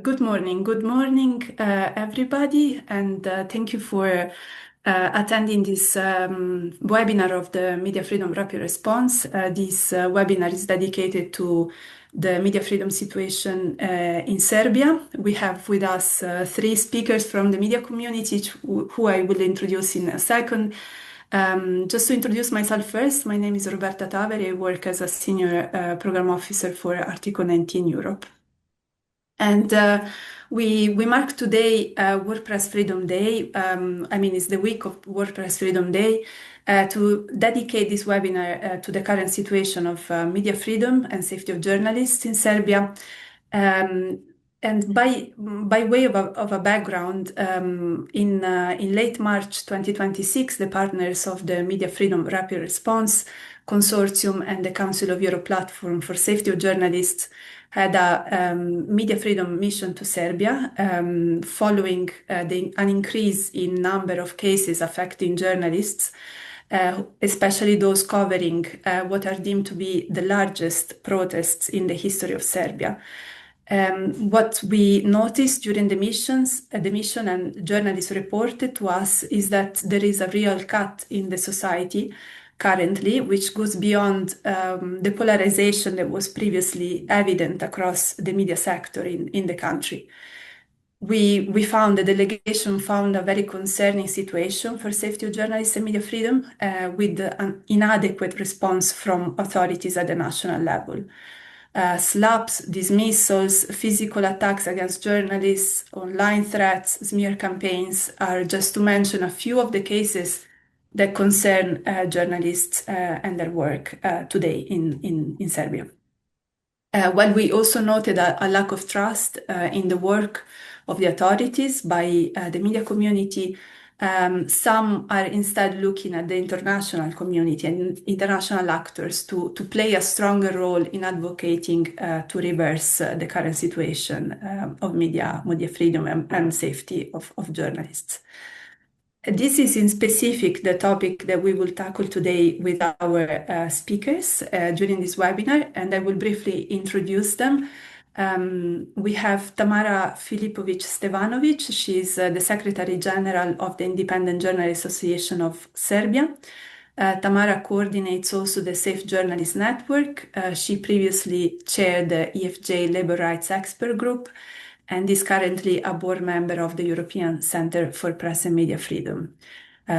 Good morning, everybody, and thank you for attending this webinar of the Media Freedom Rapid Response. This webinar is dedicated to the media freedom situation in Serbia. We have with us three speakers from the media community, who I will introduce in a second. Just to introduce myself first, my name is Roberta Taveri. I work as a senior program officer for Article 19 Europe. And we mark today WordPress Freedom Day. It's the week of WordPress Freedom Day to dedicate this webinar to the current situation of media freedom and safety of journalists in Serbia. And by way of a background, in late March 2026, the partners of the Media Freedom Rapid Response Consortium and the Council of Europe Platform for Safety of Journalists had a media freedom mission to Serbia, following an increase in number of cases affecting journalists, especially those covering what are deemed to be the largest protests in the history of Serbia. What we noticed during the mission and journalists reported to us is that there is a real cut in the society currently, which goes beyond the polarization that was previously evident across the media sector in the country. We found, the delegation found a very concerning situation for safety of journalists and media freedom, with an inadequate response from authorities at the national level. Slaps, dismissals, physical attacks against journalists, online threats, smear campaigns are just to mention a few of the cases that concern journalists and their work today in Serbia. While we also noted a lack of trust in the work of the authorities by the media community, some are instead looking at the international community and international actors to play a stronger role in advocating to reverse the current situation of media freedom and safety of journalists. This is in specific the topic that we will tackle today with our speakers during this webinar, and I will briefly introduce them. We have Tamara Filipović-Stevanović. She's the Secretary General of the Independent Journalists Association of Serbia. Tamara coordinates also the Safe Journalist Network. She previously chaired the EFJ Labour Rights Expert Group and is currently a board member of the European Centre for Press and Media Freedom.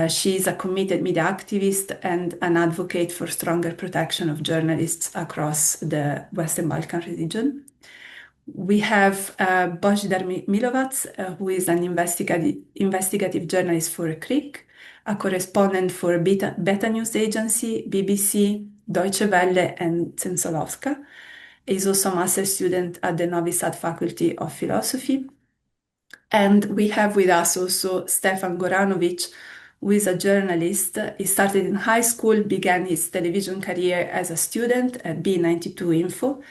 She is a committed media activist and an advocate for stronger protection of journalists across the Western Balkan region. We have Božidar Milovac, who is an investigative journalist for KRIK, a correspondent for Beta News Agency, BBC, Deutsche Welle, and Censolovska. He's also a master's student at the Novi Sad Faculty of Philosophy. And we have with us also Stefan Goranović, who is a journalist. He started in high school, began his television career as a student at B92 Info.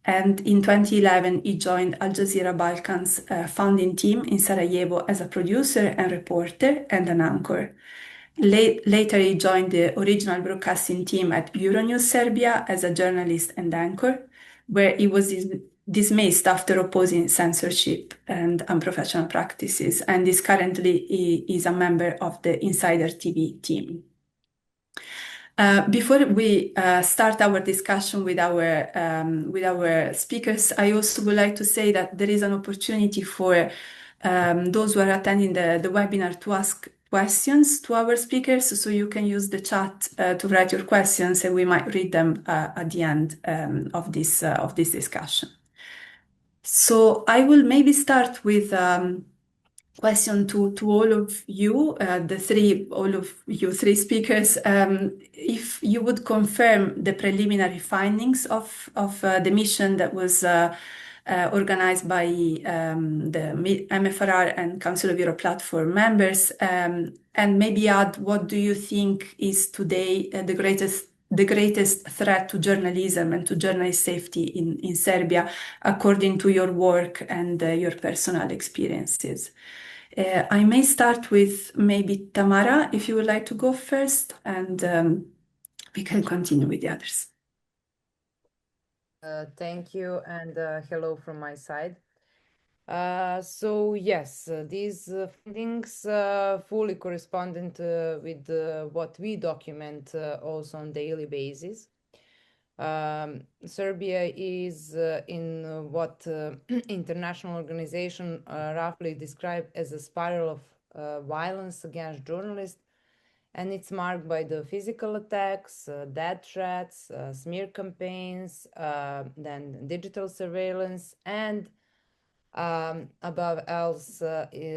And in 2011, he joined Al Jazeera Balkan's founding team in Sarajevo as a producer and reporter and an anchor. Later, he joined the original broadcasting team at Euronews Serbia as a journalist and anchor, where he was dismissed after opposing censorship and unprofessional practices, and is currently a member of the Insider TV team. Before we start our discussion with our speakers, I also would like to say that there is an opportunity for those who are attending the webinar to ask questions to our speakers, so you can use the chat to write your questions, and we might read them at the end of this discussion. So I will maybe start with question to all of you, three speakers, if you would confirm the preliminary findings of the mission that was organized by the MFRR and Council of Europe Platform members, and maybe add what do you think is today the greatest threat to journalism and to journalist safety in Serbia, according to your work and your personal experiences. I may start with maybe Tamara, if you would like to go first, and we can continue with the others. Thank you, and hello from my side. So yes, these findings fully correspondent with what we document also on daily basis. Serbia is in what international organization roughly describe as a spiral of violence against journalists, and it's marked by the physical attacks, death threats, smear campaigns, then digital surveillance, and above else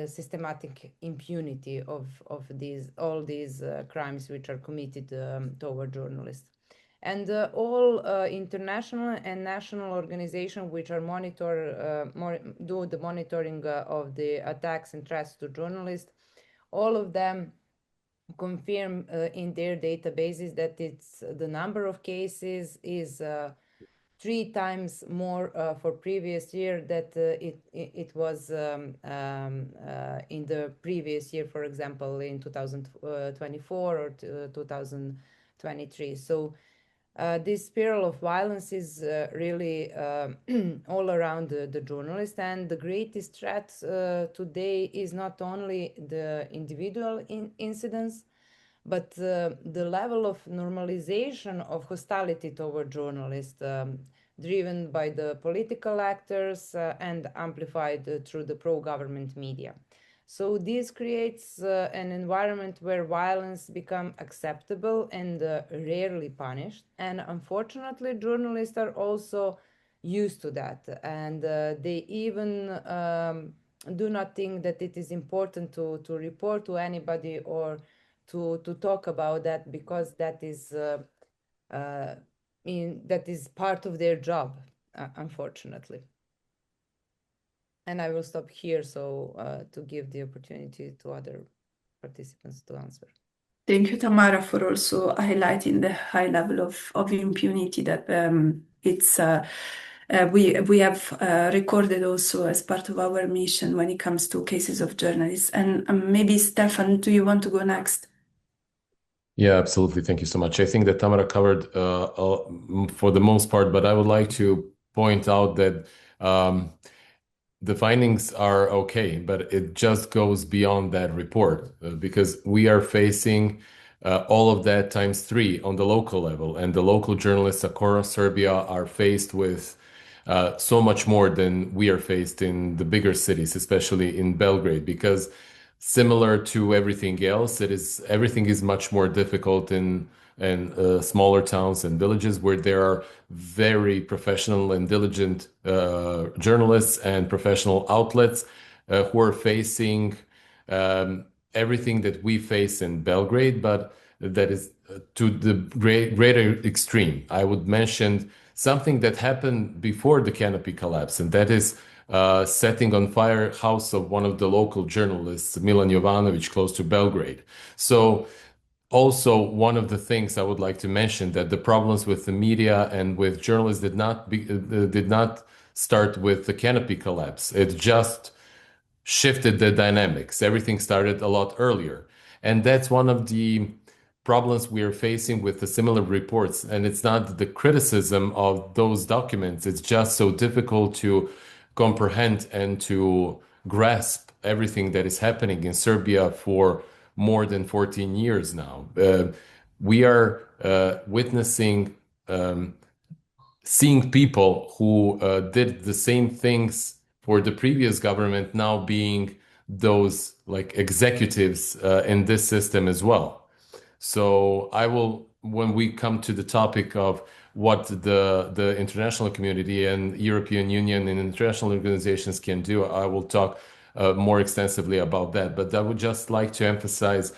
systematic impunity of these all these crimes which are committed toward journalists. And all international and national organizations which are do the monitoring of the attacks and threats to journalists, all of them confirm in their databases that it's the number of cases is 3 times more for previous year that it was in the previous year, for example, in 2024 or 2023. So this spiral of violence is really all around the journalist, and the greatest threat today is not only the individual incidents, but the level of normalization of hostility toward journalists, driven by the political actors and amplified through the pro-government media. So this creates an environment where violence become acceptable and rarely punished. And unfortunately, journalists are also used to that, and they even do not think that it is important to report to anybody or to talk about that, because uh, that is part of their job, unfortunately. And I will stop here so to give the opportunity to other participants to answer. Thank you, Tamara, for also highlighting the high level of impunity that we have recorded also as part of our mission when it comes to cases of journalists. And maybe Stefan, do you want to go next? Yeah, absolutely. Thank you so much. I think that Tamara covered for the most part, but I would like to point out that the findings are okay, but it just goes beyond that report because we are facing all of that times three on the local level, and the local journalists across Serbia are faced with so much more than we are faced in the bigger cities, especially in Belgrade, because similar to everything else, everything is much more difficult in smaller towns and villages where there are very professional and diligent journalists and professional outlets who are facing everything that we face in Belgrade, but that is to the greater extreme. I would mention something that happened before the canopy collapse, and that is setting on fire house of one of the local journalists, Milan Jovanovic, close to Belgrade. So also one of the things I would like to mention that the problems with the media and with journalists did not start with the canopy collapse. It just shifted the dynamics. Everything started a lot earlier. And that's one of the problems we are facing with the similar reports. And it's not the criticism of those documents, it's just so difficult to comprehend and to grasp everything that is happening in Serbia for more than 14 years now. We are witnessing seeing people who did the same things for the previous government now being those like executives in this system as well. So I will, when we come to the topic of what the international community and European Union and international organizations can do, I will talk more extensively about that. But I would just like to emphasize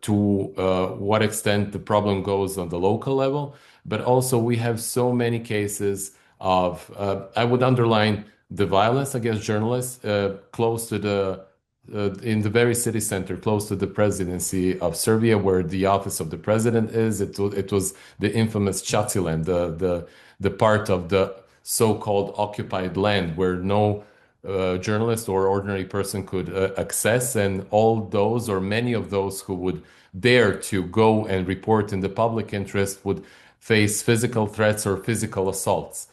to what extent the problem goes on the local level, but also we have so many cases of, I would underline the violence against journalists close to in the very city center, close to the presidency of Serbia, where the office of the president is. It was the infamous Chatsiland, the part of the so-called occupied land where no journalist or ordinary person could access, and all those or many of those who would dare to go and report in the public interest would face physical threats or physical assaults.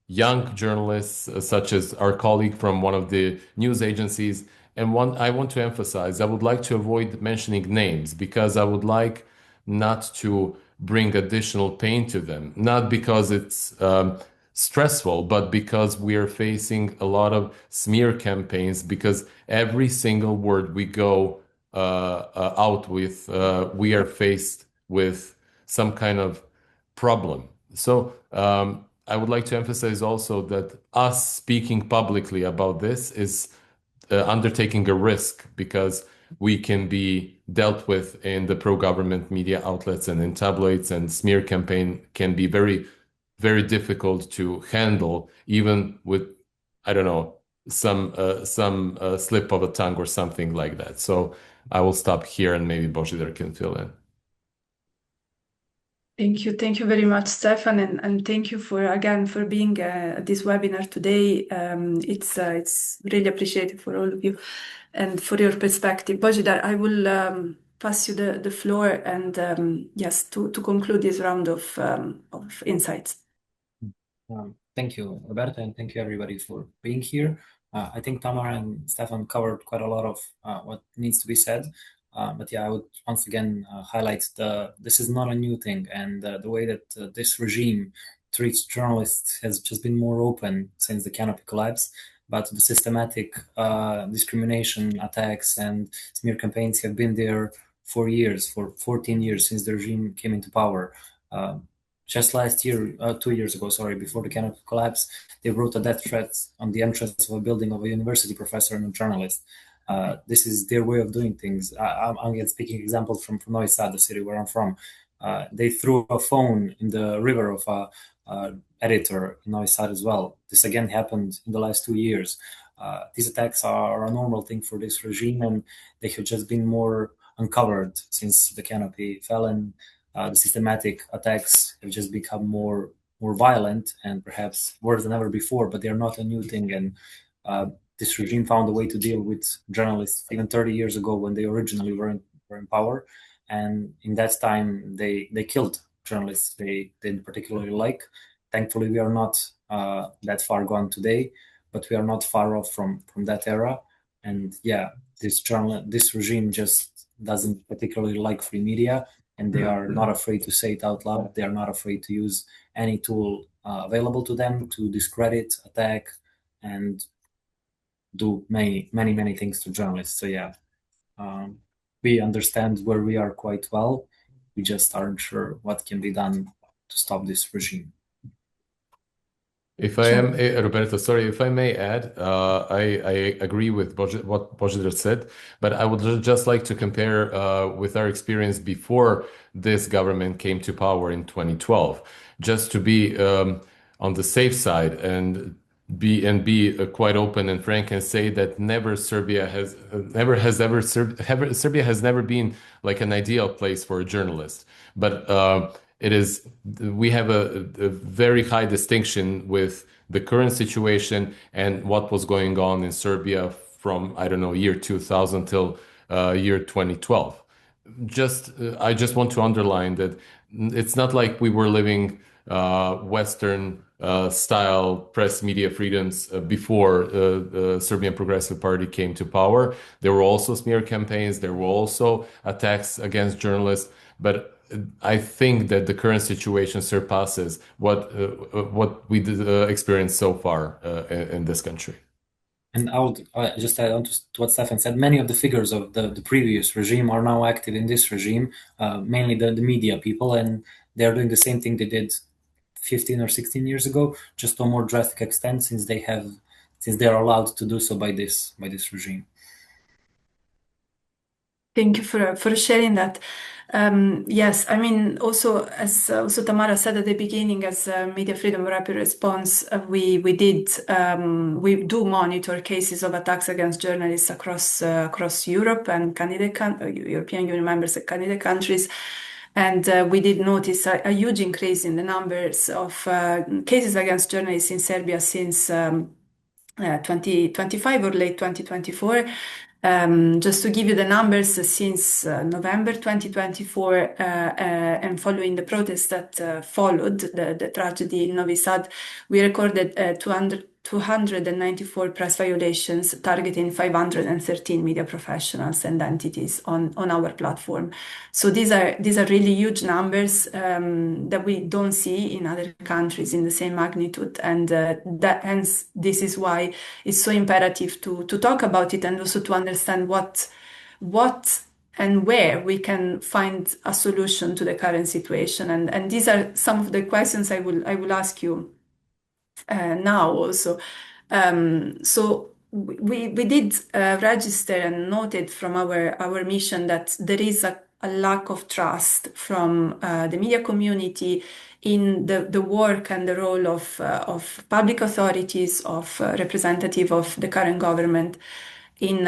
young journalists, such as our colleague from one of the news agencies. And one I want to emphasize, I would like to avoid mentioning names because I would like not to bring additional pain to them, not because it's stressful, but because we are facing a lot of smear campaigns, because every single word we go out with, we are faced with some kind of problem. So I would like to emphasize also that us speaking publicly about this is undertaking a risk because we can be dealt with in the pro-government media outlets and in tabloids, and smear campaign can be very, very difficult to handle, even with, I don't know, some slip of a tongue or something like that. So I will stop here and maybe Božidar can fill in. Thank you. Thank you very much, Stefan, and thank you for again for being at this webinar today. It's really appreciated for all of you and for your perspective. Božidar, I will pass you the floor and yes, to conclude this round of insights. Thank you, Roberta, and thank you everybody for being here. I think Tamara and Stefan covered quite a lot of what needs to be said. But yeah, I would once again highlight this is not a new thing, and the way that this regime treats journalists has just been more open since the canopy collapse. But the systematic discrimination, attacks, and smear campaigns have been there for years, for 14 years since the regime came into power. Just last year, 2 years ago, sorry, before the canopy collapse, they wrote a death threat on the entrance of a building of a university professor and a journalist. This is their way of doing things. I'm again speaking example from Novi Sad, the city where I'm from. They threw a phone in the river of a editor in Novi Sad as well. This again happened in the last 2 years. These attacks are a normal thing for this regime, and they have just been more uncovered since the canopy fell, and the systematic attacks have just become more violent and perhaps worse than ever before. But they are not a new thing, and this regime found a way to deal with journalists even 30 years ago when they originally were in power. And in that time, they killed journalists they didn't particularly like. Thankfully, we are not that far gone today, but we are not far off from that era. And yeah, this regime just doesn't particularly like free media, and they are not afraid to say it out loud. They are not afraid to use any tool available to them to discredit, attack, and do many things to journalists. So yeah, we understand where we are quite well. We just aren't sure what can be done to stop this regime. If I am, Roberto, sorry, if I may add, I agree with what Božidar said, but I would just like to compare with our experience before this government came to power in 2012, just to be on the safe side and be quite open and frank and say that Serbia has never been like an ideal place for a journalist, but we have a very high distinction with the current situation and what was going on in Serbia from, I don't know, year 2000 till year 2012. I just want to underline that it's not like we were living Western style press media freedoms before the Serbian Progressive Party came to power. There were also smear campaigns, there were also attacks against journalists, but I think that the current situation surpasses what we experienced so far in this country. And I would just add on to what Stefan said. Many of the figures of the previous regime are now active in this regime, mainly the media people, and they're doing the same thing they did 15 or 16 years ago, just to a more drastic extent, since they are allowed to do so by this regime. Thank you for sharing that. Yes, I mean, also as Tamara said at the beginning, as Media Freedom Rapid Response, we do monitor cases of attacks against journalists across Europe and European Union members and candidate countries. And we did notice a huge increase in the numbers of cases against journalists in Serbia since 2025 or late 2024. Just to give you the numbers, since November 2024 and following the protests that followed the tragedy in Novi Sad, we recorded 294 press violations targeting 513 media professionals and entities on our platform. So these are really huge numbers that we don't see in other countries in the same magnitude, and hence this is why it's so imperative to talk about it and also to understand what and where we can find a solution to the current situation. And these are some of the questions I will ask you now also. So we did register and noted from our mission that there is a lack of trust from the media community in the work and the role of public authorities, of representative of the current government in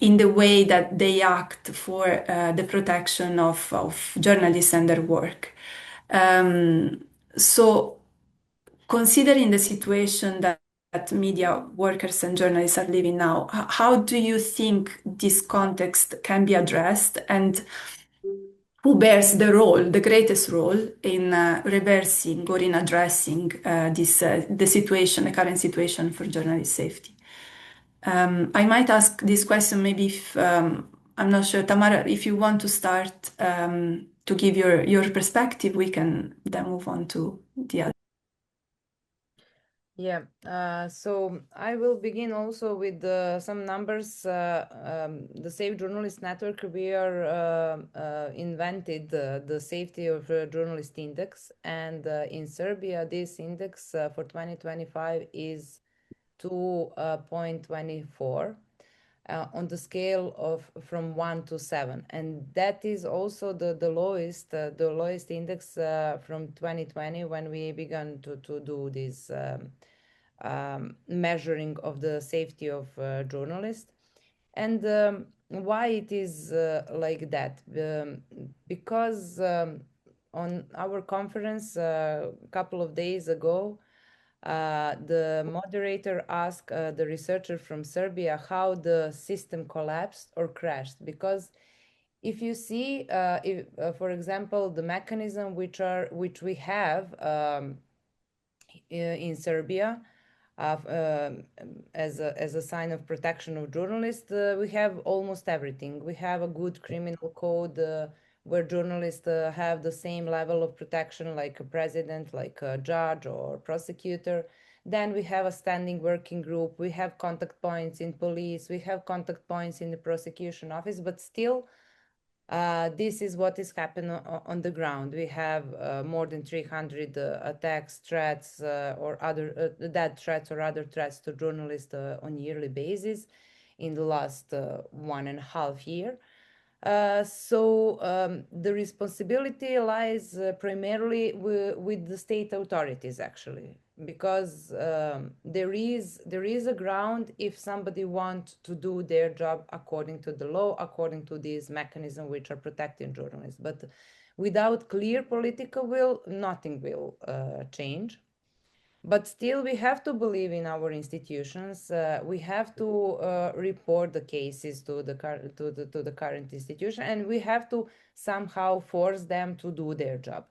the way that they act for the protection of journalists and their work. So considering the situation that media workers and journalists are living now, how do you think this context can be addressed, and who bears the greatest role in reversing or in addressing the current situation for journalist safety? I might ask this question maybe if, I'm not sure, Tamara, if you want to start to give your perspective, we can then move on to the other. Yeah, so I will begin also with some numbers. The Safe Journalist Network, we are invented the Safety of Journalist Index, and in Serbia, this index for 2025 is 2.24 on the scale of from 1 to 7, and that is also the lowest index from 2020 when we began to do this measuring of the safety of journalists. And why it is like that? Because on our conference a couple of days ago, the moderator asked the researcher from Serbia how the system collapsed or crashed. Because if you see, for example, the mechanism which we have in Serbia as a sign of protection of journalists, we have almost everything. We have a good criminal code where journalists have the same level of protection like a president, like a judge or prosecutor. Then we have a standing working group. We have contact points in police. We have contact points in the prosecution office, but still this is what is happening on the ground. We have more than 300 attacks, threats, or other death threats or other threats to journalists on yearly basis in the last 1.5 years. So the responsibility lies primarily with the state authorities, actually, because there is a ground if somebody wants to do their job according to the law, according to these mechanisms which are protecting journalists. But without clear political will, nothing will change. But still, we have to believe in our institutions. We have to report the cases to the current institution, and we have to somehow force them to do their job.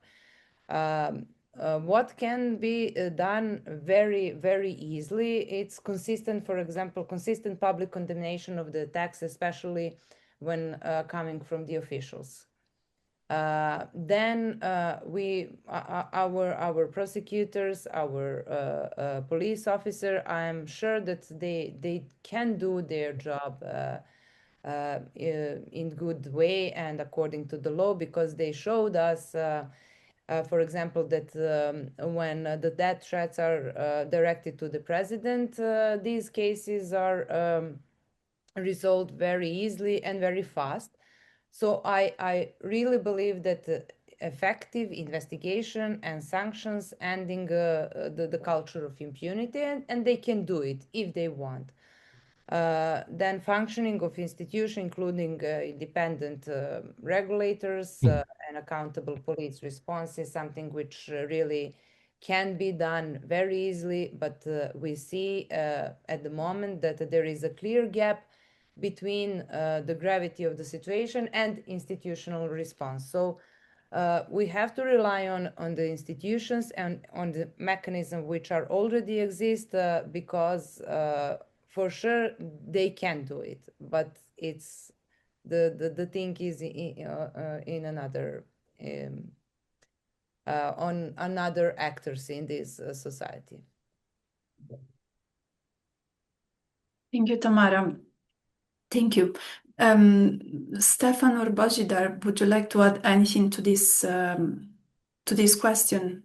What can be done very, very easily? It's consistent, for example, consistent public condemnation of the attacks, especially when coming from the officials. Then our prosecutors, our police officer, I'm sure that they can do their job in good way and according to the law, because they showed us, for example, that when the death threats are directed to the president, these cases are resolved very easily and very fast. So I really believe that effective investigation and sanctions ending the culture of impunity, and they can do it if they want. Then functioning of institutions, including independent regulators and accountable police response, is something which really can be done very easily. But we see at the moment that there is a clear gap between the gravity of the situation and institutional response. So we have to rely on the institutions and on the mechanism which are already exist because for sure they can do it, but it's the thing is in another on another actors in this society. Thank you, Tamara. Thank you. Stefan or Bajidar, would you like to add anything to this question?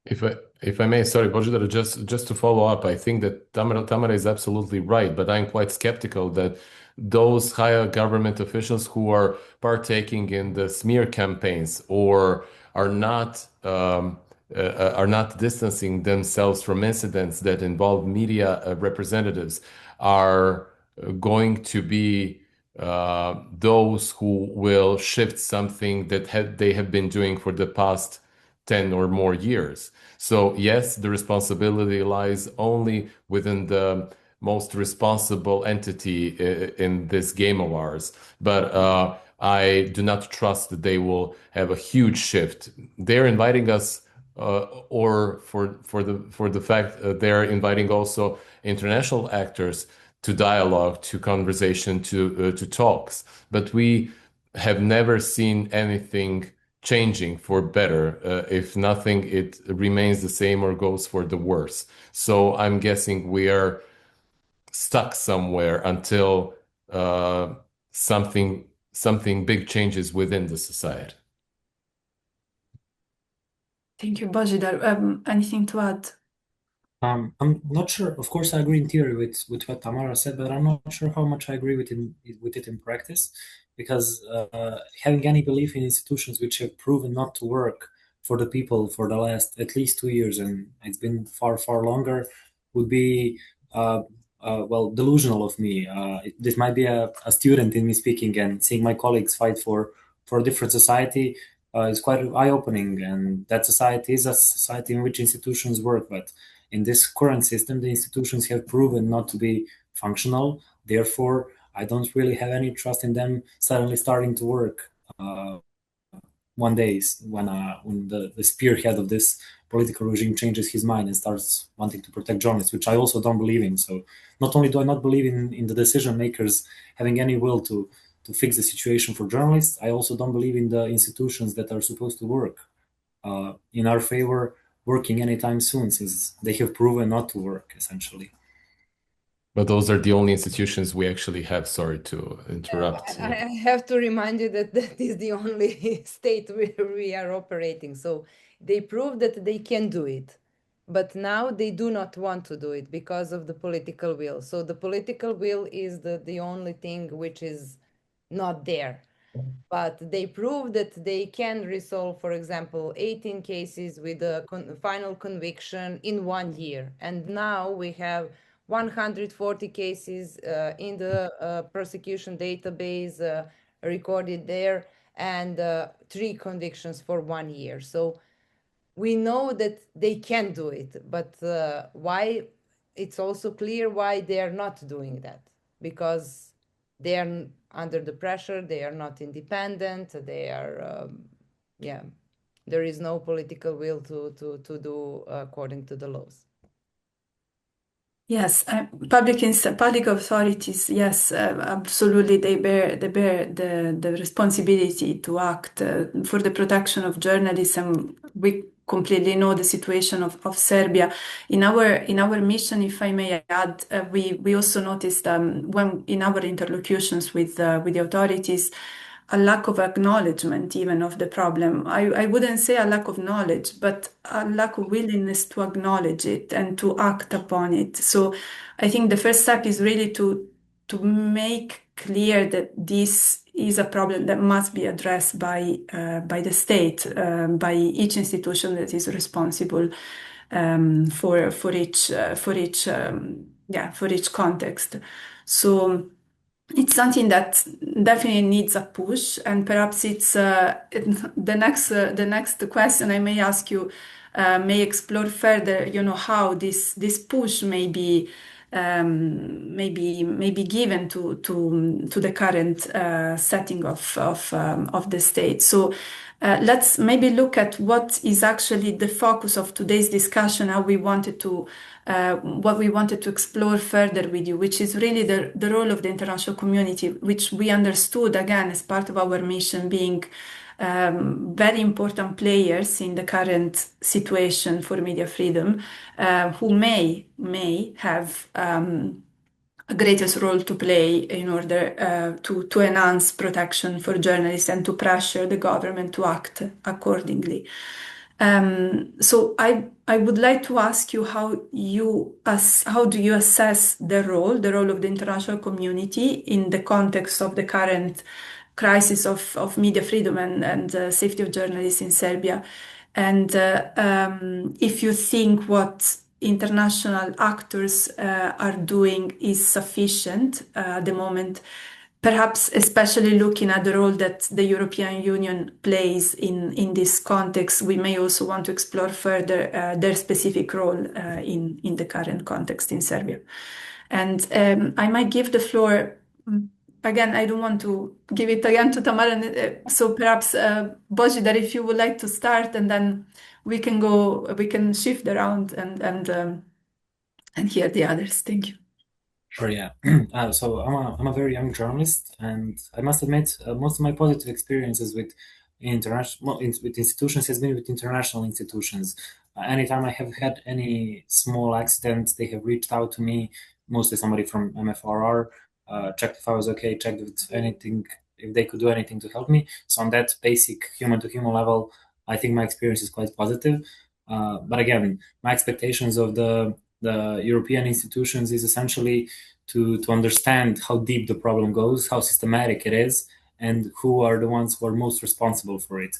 If I may, sorry, Bojidar, just to follow up, I think that Tamara is absolutely right, but I'm quite skeptical that those higher government officials who are partaking in the smear campaigns or are not distancing themselves from incidents that involve media representatives are going to be those who will shift something that they have been doing for the past 10 or more years. So yes, the responsibility lies only within the most responsible entity in this game of ours. But I do not trust that they will have a huge shift. They're inviting us, or for the fact they're inviting also international actors to dialogue, to conversation, to talks. But we have never seen anything changing for better. If nothing, it remains the same or goes for the worse. So I'm guessing we are stuck somewhere until something big changes within the society. Thank you, Bajidar. Anything to add? I'm not sure. Of course, I agree in theory with what Tamara said, but I'm not sure how much I agree with it in practice, because having any belief in institutions which have proven not to work for the people for the last at least 2 years, and it's been far, far longer, would be well, delusional of me. This might be a student in me speaking, and seeing my colleagues fight for a different society is quite eye-opening, and that society is a society in which institutions work, but in this current system, the institutions have proven not to be functional. Therefore, I don't really have any trust in them suddenly starting to work one day when the spearhead of this political regime changes his mind and starts wanting to protect journalists, which I also don't believe in. So not only do I not believe in the decision makers having any will to fix the situation for journalists, I also don't believe in the institutions that are supposed to work in our favor working anytime soon, since they have proven not to work, essentially. But those are the only institutions we actually have. Sorry to interrupt. I have to remind you that that is the only state where we are operating. So they prove that they can do it, but now they do not want to do it because of the political will. So the political will is the only thing which is not there. But they prove that they can resolve, for example, 18 cases with a final conviction in 1 year. And now we have 140 cases in the prosecution database recorded there, and 3 convictions for 1 year. So we know that they can do it, but why? It's also clear why they are not doing that, because they are under the pressure, they are not independent, they are, yeah, there is no political will to do according to the laws. Yes, public authorities, yes, absolutely, they bear the responsibility to act for the protection of journalism. We completely know the situation of Serbia. In our mission, if I may add, we also noticed when in our interlocutions with the authorities, a lack of acknowledgement even of the problem. I wouldn't say a lack of knowledge, but a lack of willingness to acknowledge it and to act upon it. So I think the first step is really to make clear that this is a problem that must be addressed by the state, by each institution that is responsible for each context. So it's something that definitely needs a push, and perhaps it's the next question I may ask you may explore further. You know how this push may be maybe given to the current setting of the state. So let's maybe look at what is actually the focus of today's discussion, how we wanted to what we wanted to explore further with you, which is really the role of the international community, which we understood again as part of our mission being very important players in the current situation for media freedom, who may have a greatest role to play in order to enhance protection for journalists and to pressure the government to act accordingly. So I would like to ask you how do you assess the role of the international community in the context of the current crisis of media freedom and safety of journalists in Serbia, and if you think what international actors are doing is sufficient at the moment, perhaps especially looking at the role that the European Union plays in this context. We may also want to explore further their specific role in the current context in Serbia. And I might give the floor again. I don't want to give it again to Tamara, so perhaps Božidar, if you would like to start, and then we can shift around and hear the others. Thank you. Sure, yeah. So I'm a very young journalist, and I must admit, most of my positive experiences with institutions has been with international institutions. Anytime I have had any small accident, they have reached out to me, mostly somebody from MFRR, checked if I was okay, checked if they could do anything to help me. So on that basic human-to-human level, I think my experience is quite positive. But again, my expectations of the European institutions is essentially to understand how deep the problem goes, how systematic it is, and who are the ones who are most responsible for it.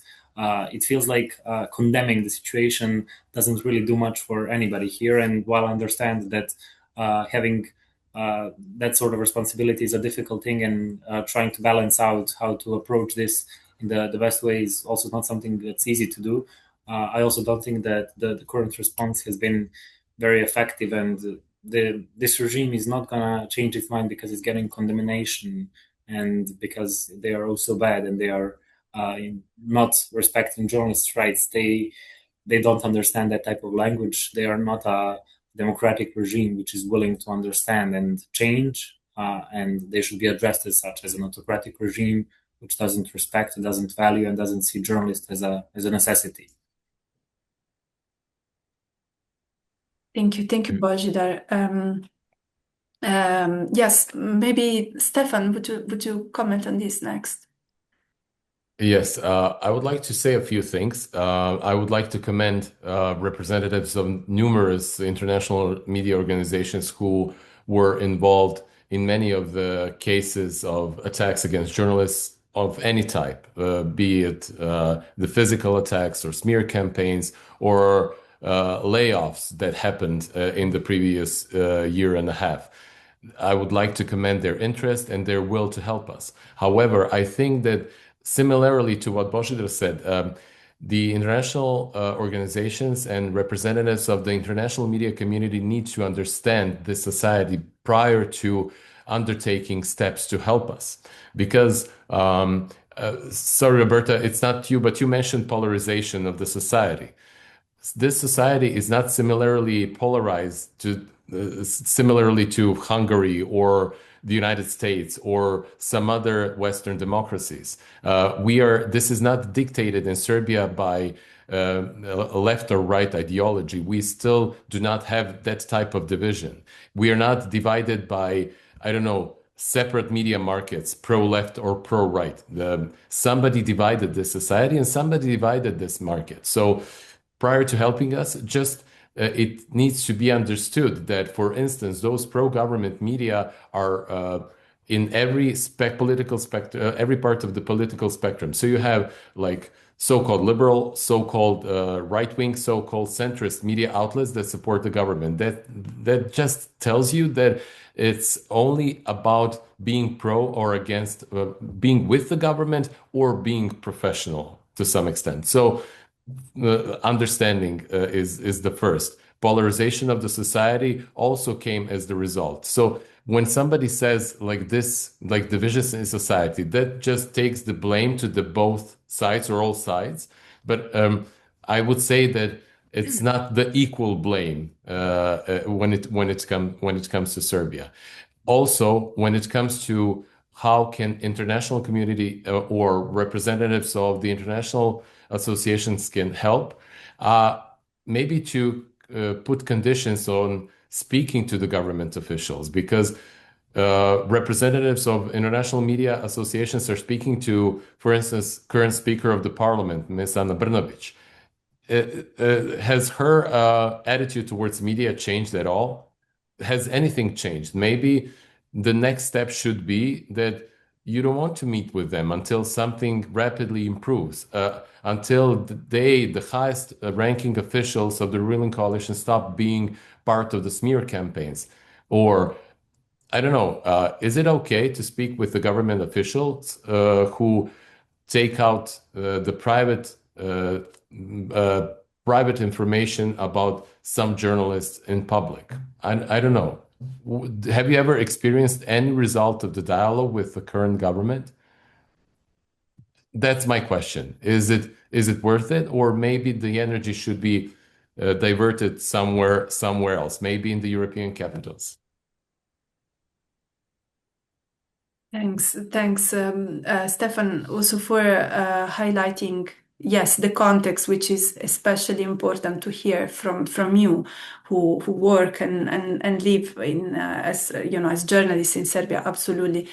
It feels like condemning the situation doesn't really do much for anybody here. And while I understand that having that sort of responsibility is a difficult thing, and trying to balance out how to approach this in the best way is also not something that's easy to do. I also don't think that the current response has been very effective, and this regime is not gonna change its mind because it's getting condemnation and because they are also bad and they are not respecting journalists' rights. They don't understand that type of language. They are not a democratic regime which is willing to understand and change, and they should be addressed as such, as an autocratic regime which doesn't respect, doesn't value, and doesn't see journalists as a necessity. Thank you, Božidar. Yes, maybe Stefan, would you comment on this next? Yes, I would like to say a few things. I would like to commend representatives of numerous international media organizations who were involved in many of the cases of attacks against journalists of any type, be it the physical attacks or smear campaigns or layoffs that happened in the previous year and a half. I would like to commend their interest and their will to help us. However, I think that similarly to what Božidar said, the international organizations and representatives of the international media community need to understand this society prior to undertaking steps to help us. Because, sorry, Roberta, it's not you, but you mentioned polarization of the society. This society is not similarly polarized similarly to Hungary or the United States or some other Western democracies. This is not dictated in Serbia by a left or right ideology. We still do not have that type of division. We are not divided by, I don't know, separate media markets, pro-left or pro-right. Somebody divided this society and somebody divided this market. So prior to helping us, it needs to be understood that, for instance, those pro-government media are in every political spectrum, every part of the political spectrum. So you have like so-called liberal, so-called right-wing, so-called centrist media outlets that support the government. That just tells you that it's only about being pro or against, being with the government or being professional to some extent. So understanding is the first. polarization of the society also came as the result. So when somebody says like this, like divisions in society, that just takes the blame to the both sides or all sides. But I would say that it's not the equal blame when it comes to Serbia. Also, when it comes to how can international community or representatives of the international associations can help, uh, maybe to put conditions on speaking to the government officials, because representatives of international media associations are speaking to, for instance, current Speaker of the Parliament, Ms. Ana Brnabić. Has her attitude towards media changed at all? Has anything changed? Maybe the next step should be that you don't want to meet with them until something rapidly improves, until the highest ranking officials of the ruling coalition stop being part of the smear campaigns. Or, I don't know, is it okay to speak with the government officials who take out the private information about some journalists in public? I don't know. Have you ever experienced any result of the dialogue with the current government? That's my question. Is it worth it, or maybe the energy should be diverted somewhere else, maybe in the European capitals? Thanks, Stefan, also for highlighting, yes, the context, which is especially important to hear from you, who work and live in as as journalists in Serbia. Absolutely.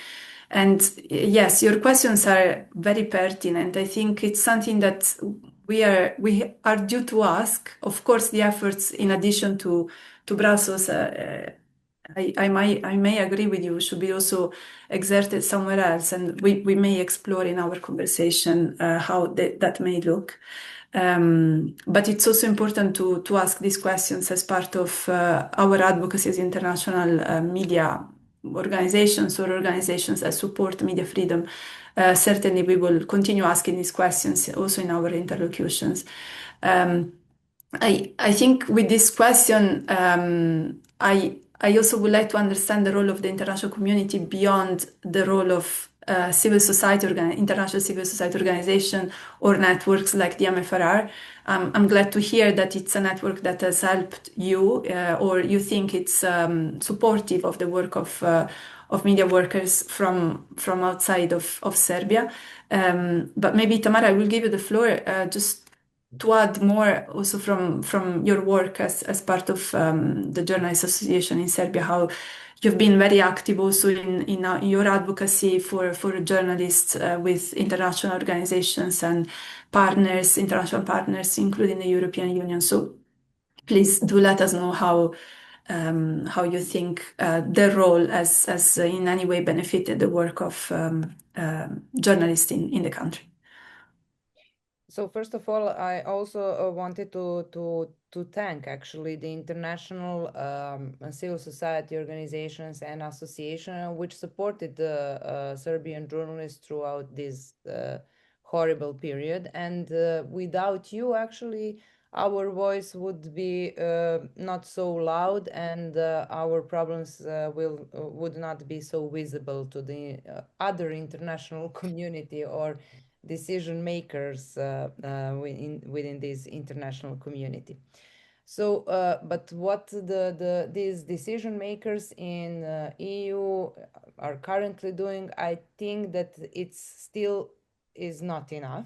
And yes, your questions are very pertinent. I think it's something that we are due to ask. Of course, the efforts, in addition to Brussels. I may agree with you, should be also exerted somewhere else, and we may explore in our conversation how that may look. But it's also important to ask these questions as part of our advocacy as international media organizations or organizations that support media freedom. Certainly, we will continue asking these questions also in our interlocutions. I think with this question, I also would like to understand the role of the international community beyond the role of civil society, international civil society organization or networks like the MFRR. I'm glad to hear that it's a network that has helped you, or you think it's supportive of the work of media workers from outside of Serbia. But maybe Tamara, I will give you the floor just to add more also from your work as part of the Journalists Association in Serbia, how you've been very active also in your advocacy for journalists with international organizations and partners, international partners, including the European Union. So please do let us know how you think their role has in any way benefited the work of journalists in the country. So first of all, I also wanted to thank actually the international civil society organizations and associations which supported the Serbian journalists throughout this horrible period. And without you, actually, our voice would be not so loud, and our problems would not be so visible to the other international community or decision makers within this international community. So, but what these decision makers in EU are currently doing, I think that it's still is not enough.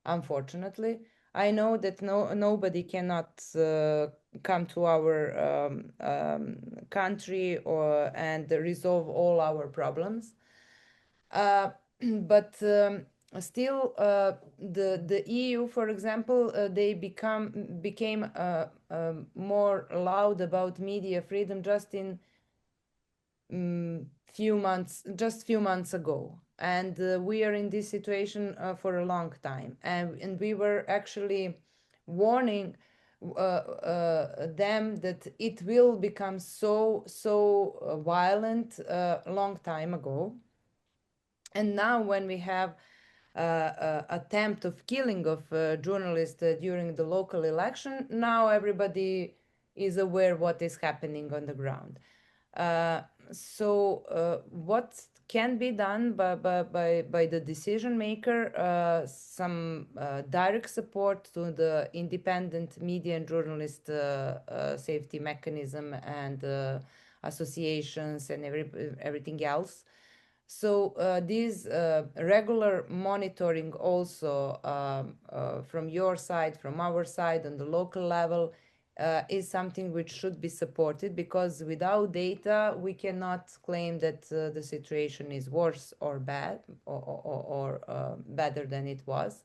Unfortunately, I know that nobody cannot come to our country and resolve all our problems. But still, the EU, for example, they became more loud about media freedom just in few months ago, and we are in this situation for a long time, and we were actually warning them that it will become so violent a long time ago. And now when we have attempt of killing of journalists during the local election, now everybody is aware what is happening on the ground. So what can be done by the decision maker, some direct support to the independent media and journalist safety mechanism and associations and everything else. So this regular monitoring also from your side, from our side on the local level is something which should be supported, because without data we cannot claim that the situation is worse or bad or better than it was.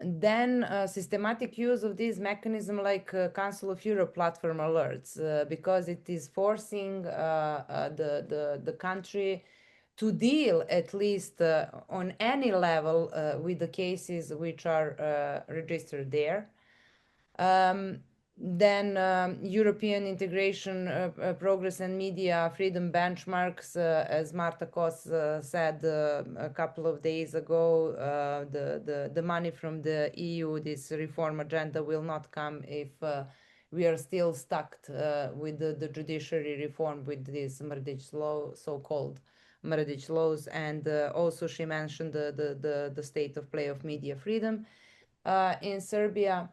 Then systematic use of this mechanism like Council of Europe platform alerts, because it is forcing the country to deal at least on any level with the cases which are registered there. Then European integration progress and media freedom benchmarks, as Marta Kos said a couple of days ago, the money from the EU, this reform agenda, will not come if we are still stuck with the judiciary reform, with this Mrdić law, so-called Mrdić laws. And also she mentioned the state of play of media freedom in Serbia.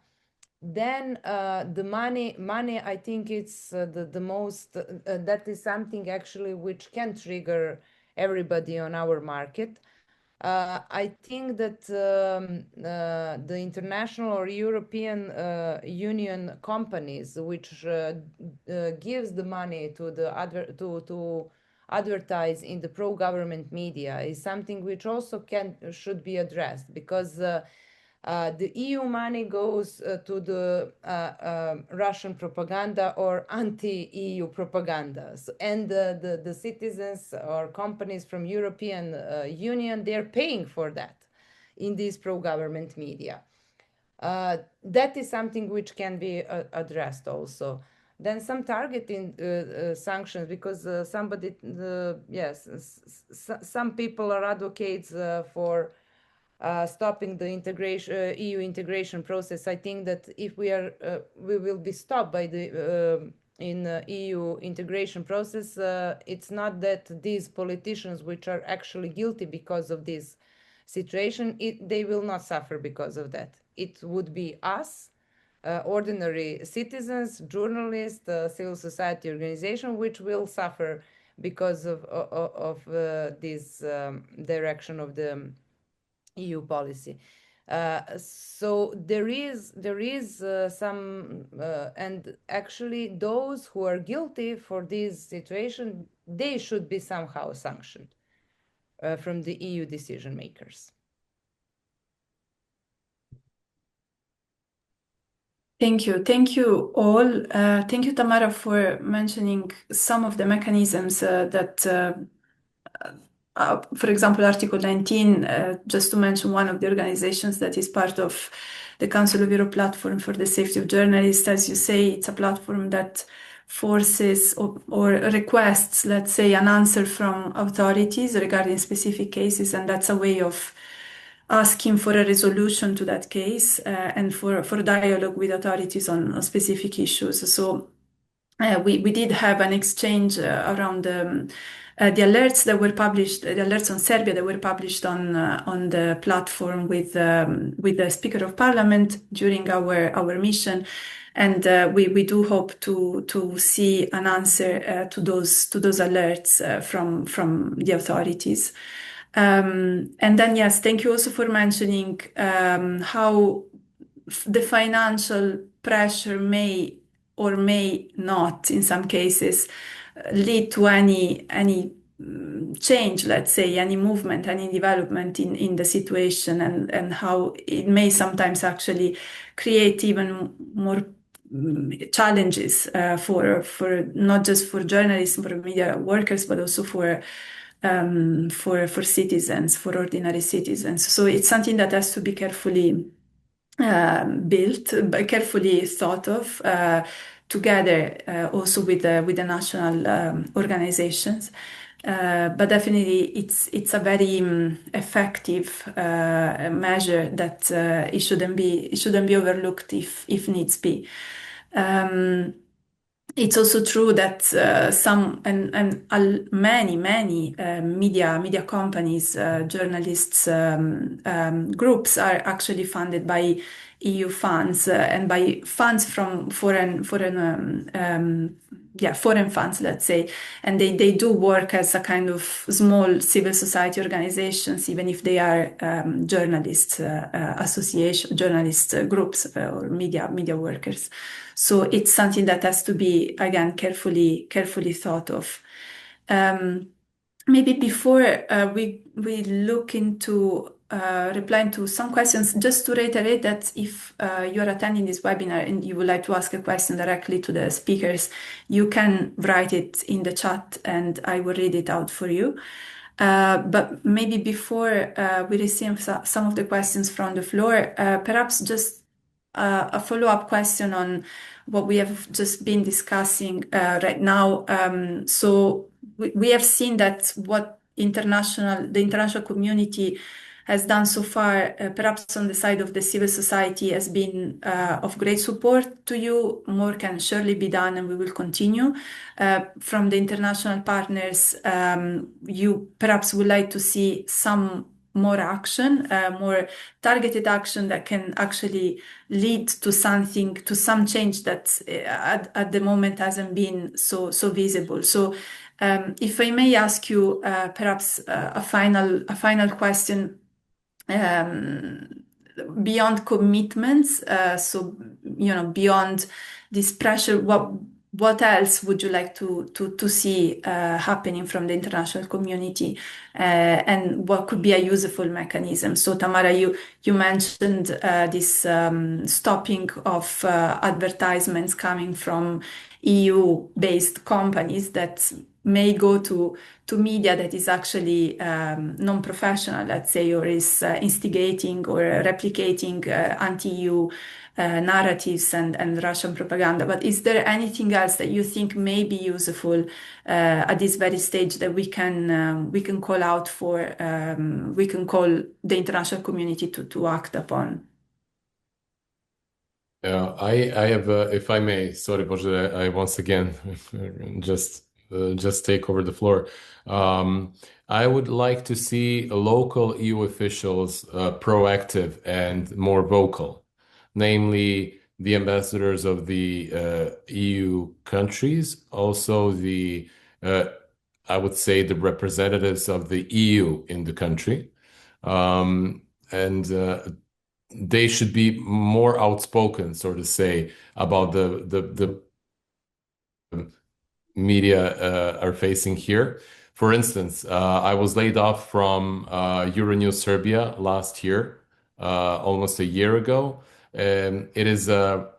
Then the money, I think it's the most, that is something actually which can trigger everybody on our market. I think that the international or European Union companies which gives the money to to advertise in the pro-government media is something which also should be addressed, because the EU money goes to the Russian propaganda or anti-EU propaganda. And the citizens or companies from European Union, they're paying for that in these pro-government media. That is something which can be addressed also. Then some targeting sanctions, because some people are advocates for stopping the EU integration process. I think that if we will be stopped by the EU integration process, it's not that these politicians which are actually guilty because of this situation, they will not suffer because of that. It would be us, ordinary citizens, journalists, civil society organization, which will suffer because of this direction of the EU policy. So there is some, and actually those who are guilty for this situation, they should be somehow sanctioned from the EU decision makers. Thank you. Thank you all. Thank you, Tamara, for mentioning some of the mechanisms that for example, Article 19, just to mention one of the organizations that is part of the Council of Europe platform for the safety of journalists. As you say, it's a platform that forces or requests, let's say, an answer from authorities regarding specific cases, and that's a way of asking for a resolution to that case and for dialogue with authorities on specific issues. So we did have an exchange around the alerts that were published, the alerts on Serbia that were published on the platform with the Speaker of Parliament during our mission, and we do hope to see an answer to those alerts from the authorities. And then yes, thank you also for mentioning how the financial pressure may or may not, in some cases, lead to any change, let's say, any movement, any development in the situation, and how it may sometimes actually create even more challenges for not just for journalists, for media workers, but also for citizens, for ordinary citizens. So it's something that has to be carefully built, but carefully thought of together also with the national organizations. But definitely it's a very effective measure that it shouldn't be overlooked if needs be. It's also true that some and many media companies, journalists groups are actually funded by EU funds and by funds from foreign funds, let's say, and they do work as a kind of small civil society organizations, even if they are journalists association, journalist groups or media workers. So it's something that has to be, again, carefully thought of. Maybe before we look into replying to some questions, just to reiterate that if you're attending this webinar and you would like to ask a question directly to the speakers, you can write it in the chat and I will read it out for you. But maybe before we receive some of the questions from the floor, perhaps just a follow-up question on what we have just been discussing right now. So we have seen that what the international community has done so far, perhaps on the side of the civil society, has been of great support to you. More can surely be done, and we will continue. From the international partners, you perhaps would like to see some more action, more targeted action that can actually lead to something, to some change that at the moment hasn't been so visible. So, if I may ask you, perhaps a final question. Beyond commitments, so beyond this pressure, what else would you like to see happening from the international community, and what could be a useful mechanism? So Tamara, you mentioned this stopping of advertisements coming from EU-based companies that may go to media that is actually non-professional, let's say, or is instigating or replicating anti-EU narratives and Russian propaganda. But is there anything else that you think may be useful at this very stage that we can call out for, we can call the international community to act upon? I have, if I may, sorry, Boże, I once again just take over the floor. I would like to see local EU officials proactive and more vocal, namely the ambassadors of the EU countries, also I would say the representatives of the EU in the country. And they should be more outspoken, so to say, about the media are facing here. For instance, I was laid off from Euronews Serbia last year, almost a year ago. It is a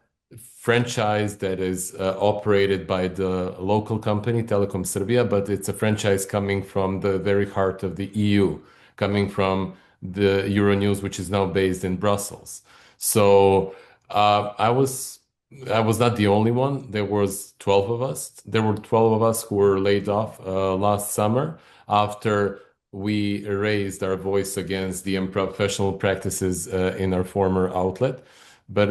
franchise that is operated by the local company, Telekom Serbia, but it's a franchise coming from the very heart of the EU, coming from the Euronews, which is now based in Brussels. So I was not the only one. There was 12 of us. There were 12 of us who were laid off last summer after we raised our voice against the unprofessional practices in our former outlet. But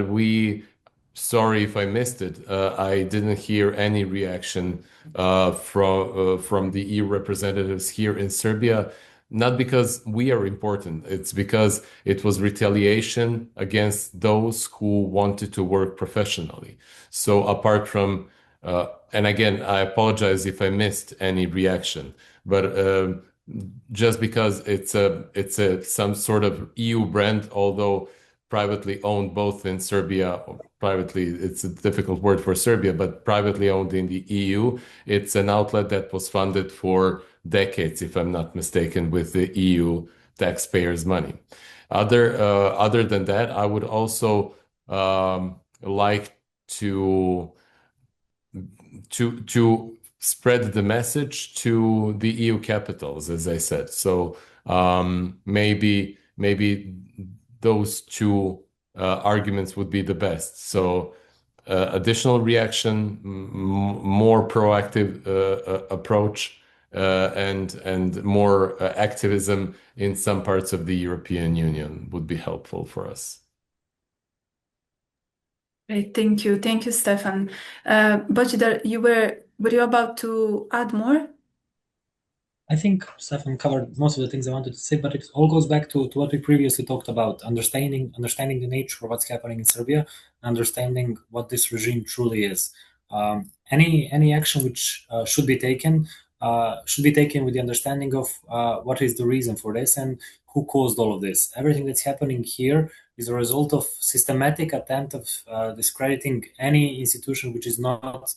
sorry if I missed it. I didn't hear any reaction from the EU representatives here in Serbia. Not because we are important, it's because it was retaliation against those who wanted to work professionally. So apart from, and again, I apologize if I missed any reaction, but just because it's some sort of EU brand, although privately owned both in Serbia, or privately, it's a difficult word for Serbia, but privately owned in the EU. It's an outlet that was funded for decades, if I'm not mistaken, with the EU taxpayers' money. Other than that, I would also like to spread the message to the EU capitals, as I said. So maybe those two arguments would be the best. So additional reaction, more proactive approach, and more activism in some parts of the European Union would be helpful for us. Great, thank you, Stefan. Bojidar, were you about to add more? I think Stefan covered most of the things I wanted to say, but it all goes back to what we previously talked about, understanding the nature of what's happening in Serbia, understanding what this regime truly is. Any action which should be taken with the understanding of what is the reason for this and who caused all of this. Everything that's happening here is a result of systematic attempt of discrediting any institution which is not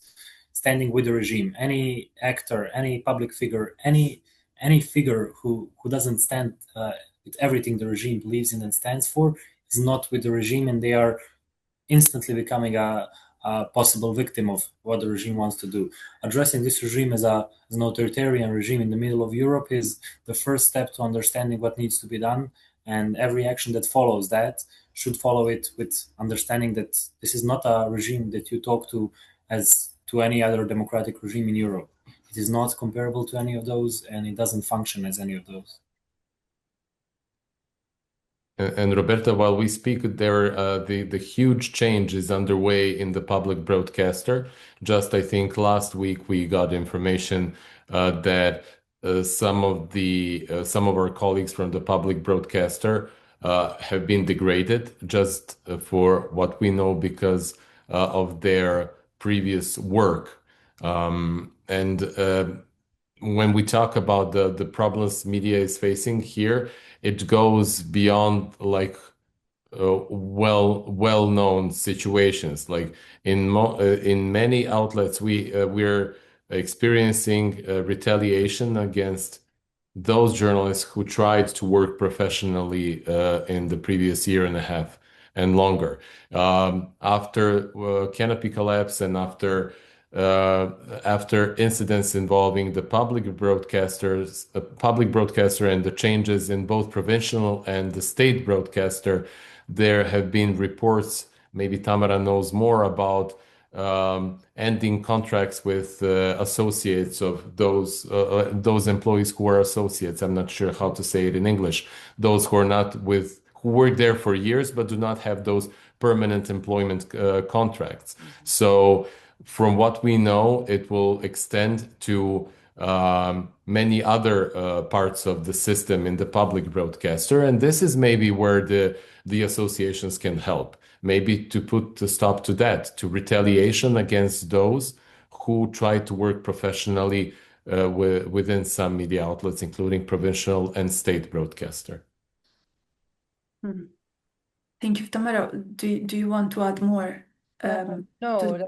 standing with the regime. Any actor, any public figure, any figure who doesn't stand with everything the regime believes in and stands for is not with the regime, and they are instantly becoming a possible victim of what the regime wants to do. Addressing this regime as an authoritarian regime in the middle of Europe is the first step to understanding what needs to be done, and every action that follows that should follow it with understanding that this is not a regime that you talk to as to any other democratic regime in Europe. It is not comparable to any of those, and it doesn't function as any of those. And Roberta, while we speak, the huge change is underway in the public broadcaster. Just I think last week we got information that some of our colleagues from the public broadcaster have been degraded just for what we know because of their previous work. And when we talk about the problems media is facing here, it goes beyond like well-known situations. Like in many outlets, we're experiencing retaliation against those journalists who tried to work professionally in the previous year and a half and longer. After Canopy collapse and after incidents involving the public broadcaster and the changes in both provincial and the state broadcaster, there have been reports, maybe Tamara knows more about ending contracts with associates of those employees who are associates. I'm not sure how to say it in English. Those who who work there for years but do not have those permanent employment contracts. So from what we know, it will extend to many other parts of the system in the public broadcaster. And this is maybe where the associations can help, maybe to put a stop to that, to retaliation against those who try to work professionally within some media outlets, including provincial and state broadcaster. Thank you, Tamara. Do you want to add more? No,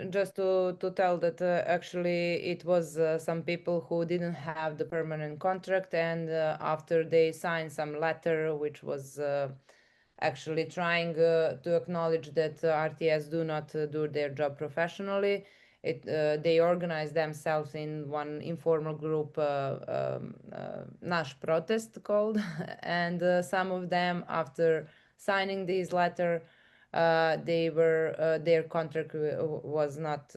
just to tell that actually it was some people who didn't have the permanent contract, and after they signed some letter which was actually trying to acknowledge that RTS do not do their job professionally. They organized themselves in one informal group, Nash Protest called, and some of them, after signing this letter, their contract was not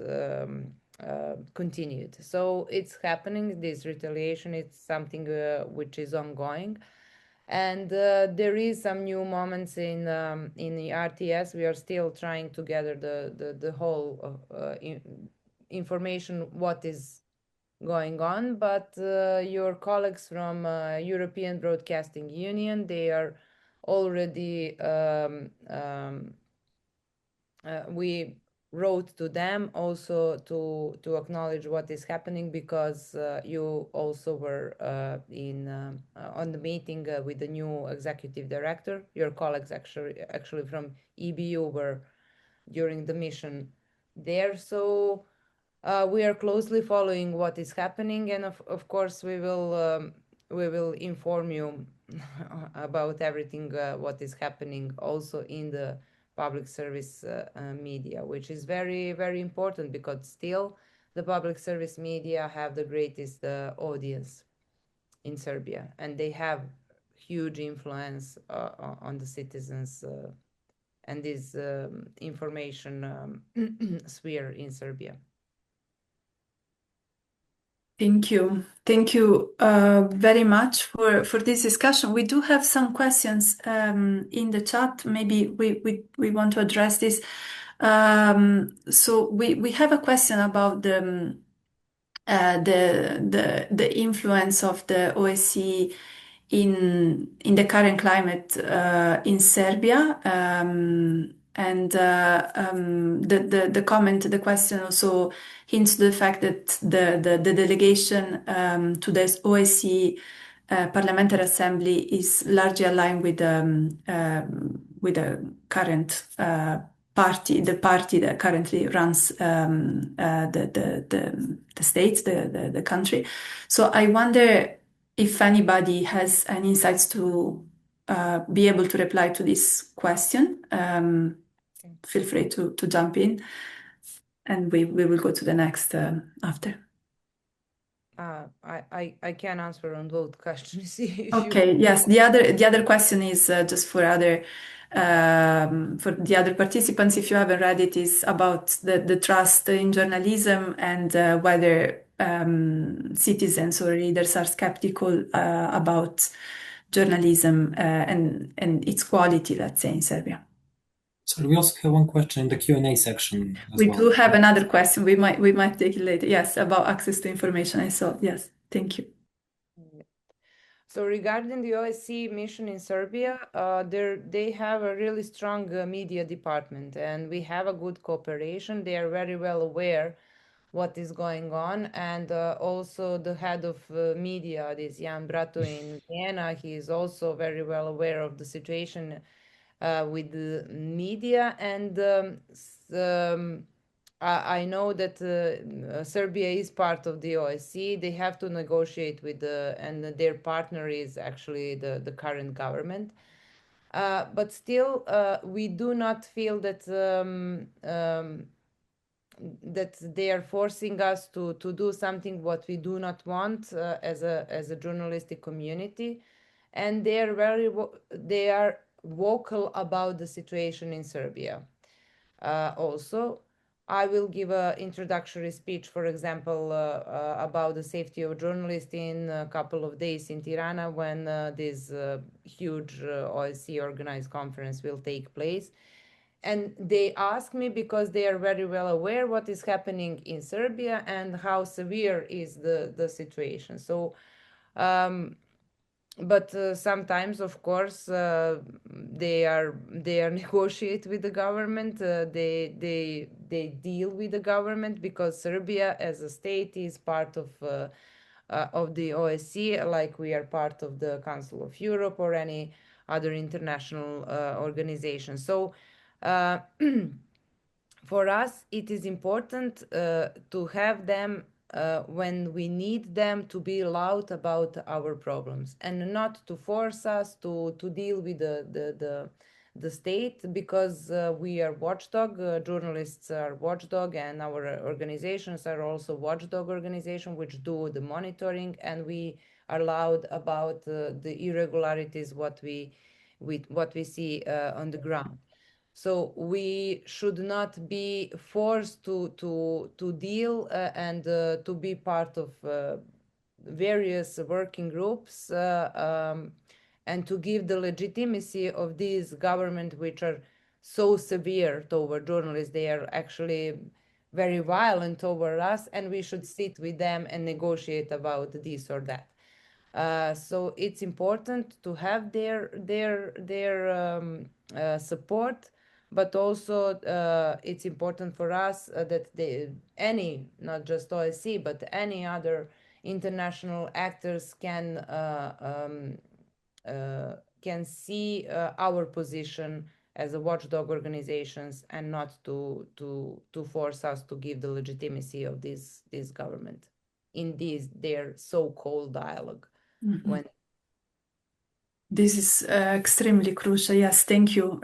continued. So it's happening. This retaliation is something which is ongoing. And there is some new moments in the RTS. We are still trying to gather the whole information, what is going on. But your colleagues from European Broadcasting Union, they are already, we wrote to them also to acknowledge what is happening, because you also were on the meeting with the new executive director. Your colleagues actually from EBU were during the mission there. So we are closely following what is happening, and of course we will inform you about everything what is happening also in the public service media, which is very, very important, because still the public service media have the greatest audience in Serbia, and they have huge influence on the citizens and this information sphere in Serbia. Thank you. Thank you very much for this discussion. We do have some questions in the chat. Maybe we want to address this. So we have a question about the influence of the OSCE in the current climate in Serbia. The comment, the question also hints to the fact that the delegation to the OSCE Parliamentary Assembly is largely aligned with the current party, the party that currently runs the state, the country. So I wonder if anybody has any insights to be able to reply to this question. Feel free to jump in, and we will go to the next after. I can answer on both questions if Okay. you. Yes. The other question is just for the other participants. If you haven't read it, is about the trust in journalism and whether citizens or readers are skeptical about journalism and its quality, let's say, in Serbia. So we also have one question in the Q&A section as We well. do have another question. We might take it later. Yes, about access to information. I saw. Yes. Thank you. So regarding the OSCE mission in Serbia, they have a really strong media department, and we have a good cooperation. They are very well aware what is going on, and also the head of media, this Jan Brato in Vienna, he is also very well aware of the situation with the media, and I know that Serbia is part of the OSCE. They have to negotiate with and their partner is actually the current government. But still, we do not feel that that they are forcing us to do something what we do not want as a journalistic community, and they are vocal about the situation in Serbia. Also, I will give an introductory speech, for example, about the safety of journalists in a couple of days in Tirana when this huge OSCE organized conference will take place. And they ask me because they are very well aware what is happening in Serbia and how severe is the situation. So, but sometimes, of course, they negotiate with the government. They deal with the government because Serbia, as a state, is part of the OSCE, like we are part of the Council of Europe or any other international organization. So. For us, it is important to have them when we need them to be loud about our problems and not to force us to deal with the state because we are watchdog, journalists are watchdog, and our organizations are also watchdog organization which do the monitoring, and we are loud about the irregularities what we see on the ground. So we should not be forced to deal and to be part of various working groups and to give the legitimacy of these government which are so severe toward journalists. They are actually very violent over us, and we should sit with them and negotiate about this or that. So it's important to have their support, but also it's important for us that not just OSCE, but any other international actors can see our position as a watchdog organizations and not to force us to give the legitimacy of this government in their so-called dialogue. When this is extremely crucial. Yes, thank you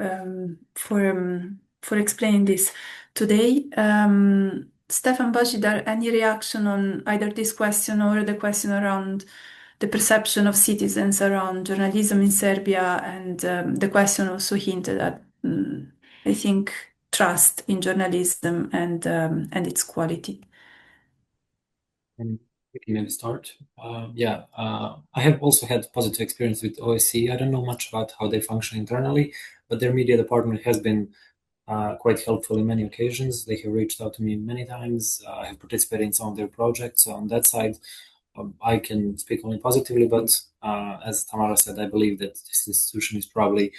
for explaining this today. Stefan Bojidar, any reaction on either this question or the question around the perception of citizens around journalism in Serbia, and the question also hinted at, I think, trust in journalism and its quality. We can maybe start. I have also had positive experience with OSCE. I don't know much about how they function internally, but their media department has been quite helpful in many occasions. They have reached out to me many times. I have participated in some of their projects. So on that side, I can speak only positively. But as Tamara said, I believe that this institution is probably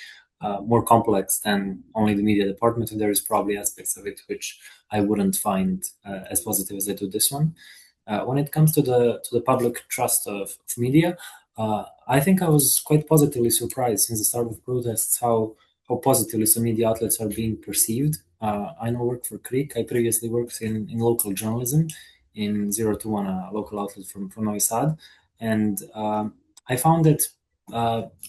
more complex than only the media department, and there is probably aspects of it which I wouldn't find as positive as I do this one. When it comes to the public trust of media, I think I was quite positively surprised since the start of protests how positively some media outlets are being perceived. I now work for Creek. I previously worked in local journalism in 021, a local outlet from Novi Sad, and I found that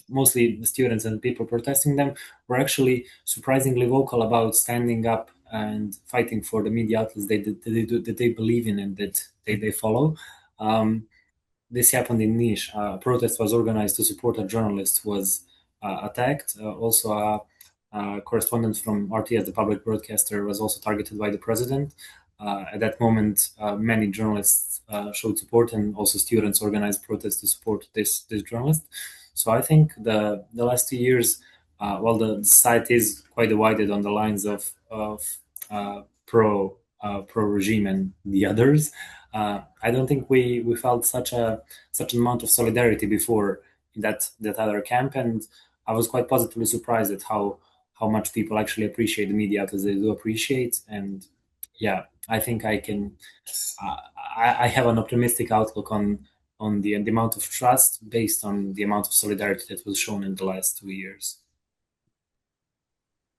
mostly the students and people protesting them were actually surprisingly vocal about standing up and fighting for the media outlets that they believe in and that they follow. This happened in Niš. A protest was organized to support a journalist who was attacked. Also, a correspondent from RTS, the public broadcaster, was also targeted by the president. At that moment, many journalists showed support, and also students organized protests to support this journalist. So I think the last 2 years, while the society is quite divided on the lines of pro regime and the others, I don't think we felt such an amount of solidarity before in that other camp, and I was quite positively surprised at how much people actually appreciate the media as they do appreciate. And yeah, I think I can. I have an optimistic outlook on the amount of trust based on the amount of solidarity that was shown in the last 2 years.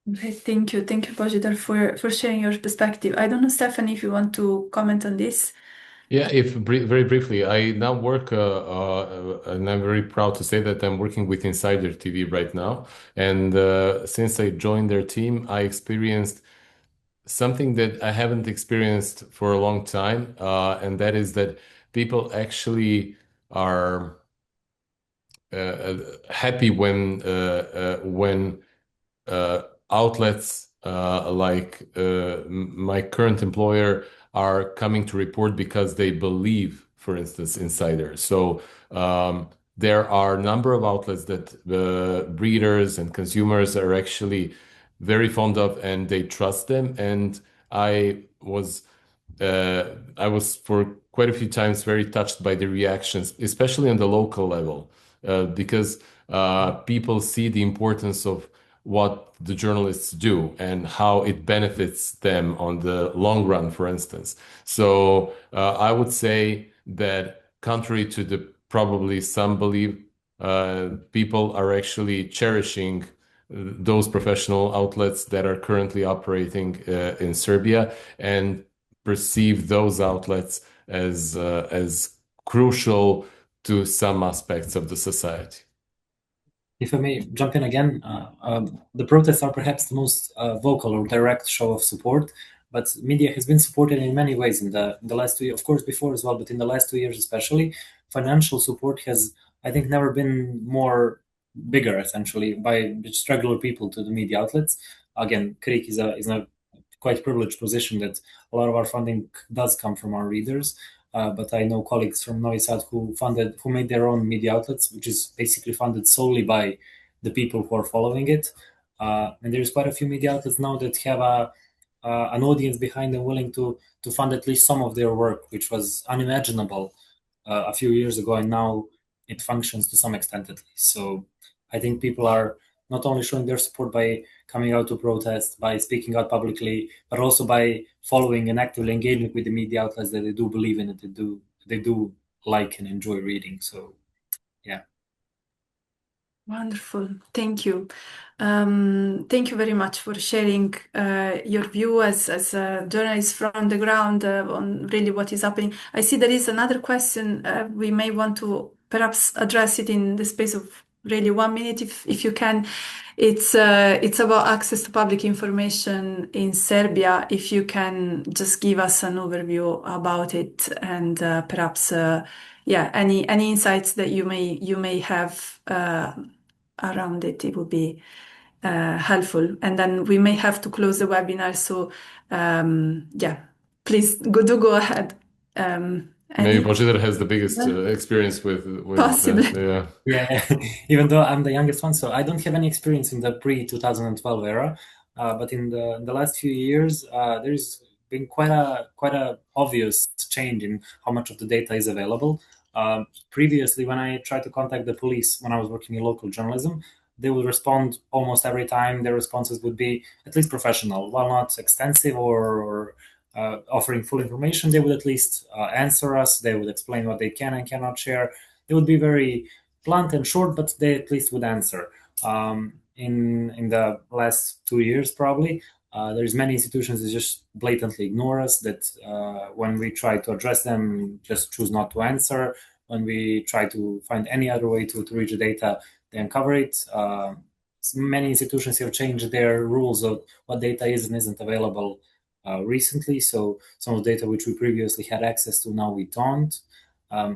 Okay, thank you, Bojidar, for sharing your perspective. I don't know, Stephanie, if you want to comment on this. Yeah, very briefly, I now work, and I'm very proud to say that I'm working with Insider TV right now. And since I joined their team, I experienced something that I haven't experienced for a long time, and that is that people actually are happy when outlets like my current employer are coming to report because they believe, for instance, insiders. So there are a number of outlets that breeders and consumers are actually very fond of, and they trust them. And I was for quite a few times very touched by the reactions, especially on the local level, because people see the importance of what the journalists do and how it benefits them on the long run, for instance. So I would say that contrary to the probably some believe, people are actually cherishing those professional outlets that are currently operating in Serbia and perceive those outlets as crucial to some aspects of the society. If I may jump in again, the protests are perhaps the most vocal or direct show of support, but media has been supported in many ways in the last 2 years, of course, before as well, but in the last 2 years especially. Financial support has, I think, never been more bigger, essentially, by just regular people to the media outlets. Again, Krik is a quite privileged position that a lot of our funding does come from our readers. But I know colleagues from Novi Sad who made their own media outlets, which is basically funded solely by the people who are following it. And there's quite a few media outlets now that have an audience behind them willing to fund at least some of their work, which was unimaginable a few years ago, and now it functions to some extent at least. So I think people are not only showing their support by coming out to protest, by speaking out publicly, but also by following and actively engaging with the media outlets that they do believe in, that they do like and enjoy reading. So, yeah. Wonderful. Thank you. Thank you very much for sharing your view as a journalist from the ground on really what is happening. I see there is another question. We may want to perhaps address it in the space of really 1 minute, if you can. It's about access to public information in Serbia. If you can just give us an overview about it, and perhaps any insights that you may have around it, it would be helpful. And then we may have to close the webinar. So please go ahead. Maybe Any Božidar has the biggest experience with possibly. that. Yeah, even though I'm the youngest one, so I don't have any experience in the pre-2012 era. But in the last few years, there's been quite a obvious change in how much of the data is available. Previously, when I tried to contact the police when I was working in local journalism, they would respond almost every time. Their responses would be at least professional, while not extensive or offering full information. They would at least answer us. They would explain what they can and cannot share. They would be very blunt and short, but they at least would answer. In the last 2 years, probably, there's many institutions that just blatantly ignore us. That when we try to address them, just choose not to answer. When we try to find any other way to reach the data, they uncover it. Many institutions have changed their rules of what data is and isn't available recently. So some of the data which we previously had access to, now we don't.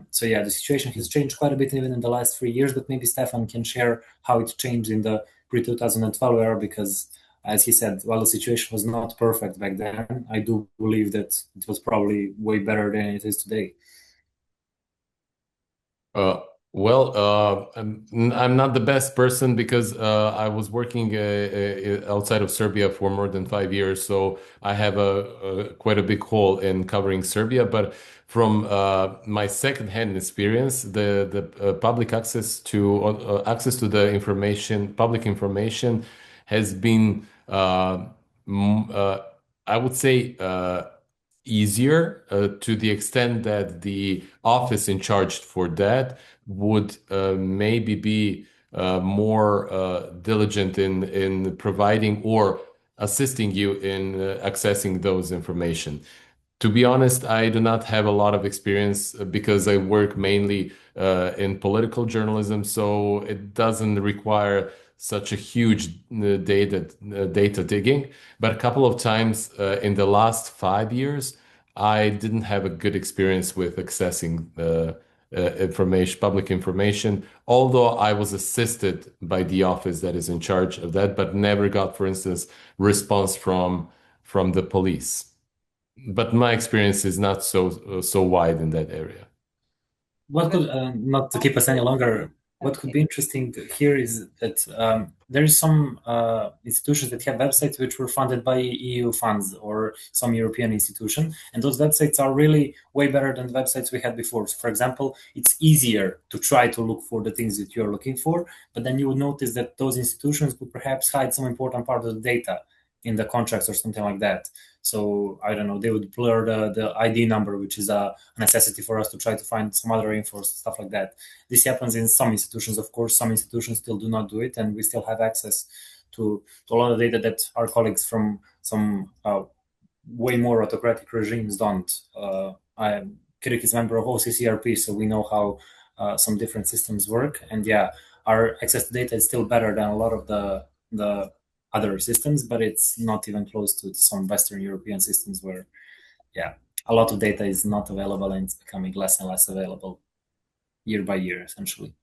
So yeah, the situation has changed quite a bit even in the last 3 years, but maybe Stefan can share how it changed in the pre-2012 era, because as he said, while the situation was not perfect back then, I do believe that it was probably way better than it is today. I'm not the best person because I was working outside of Serbia for more than 5 years, so I have a quite a big hole in covering Serbia. But from my second-hand experience, the public access to the information, public information, has been I would say easier to the extent that the office in charge for that would maybe be more diligent in providing or assisting you in accessing those information. To be honest, I do not have a lot of experience because I work mainly in political journalism, so it doesn't require such a huge data digging. But a couple of times in the last 5 years, I didn't have a good experience with accessing information, public information, although I was assisted by the office that is in charge of that, but never got, for instance, response from the police. But my experience is not so wide in that area. What could, not to keep us any longer, what could be interesting here is that there is some institutions that have websites which were funded by EU funds or some European institution, and those websites are really way better than the websites we had before. So, for example, it's easier to try to look for the things that you're looking for, but then you would notice that those institutions would perhaps hide some important part of the data in the contracts or something like that. So I don't know, they would blur the ID number, which is a necessity for us to try to find some other info, stuff like that. This happens in some institutions, of course. Some institutions still do not do it, and we still have access to a lot of data that our colleagues from some way more autocratic regimes don't. Kirik is a member of OCCRP, so we know how some different systems work. And yeah, our access to data is still better than a lot of the other systems, but it's not even close to some Western European systems where, yeah, a lot of data is not available and it's becoming less and less available year by year, essentially.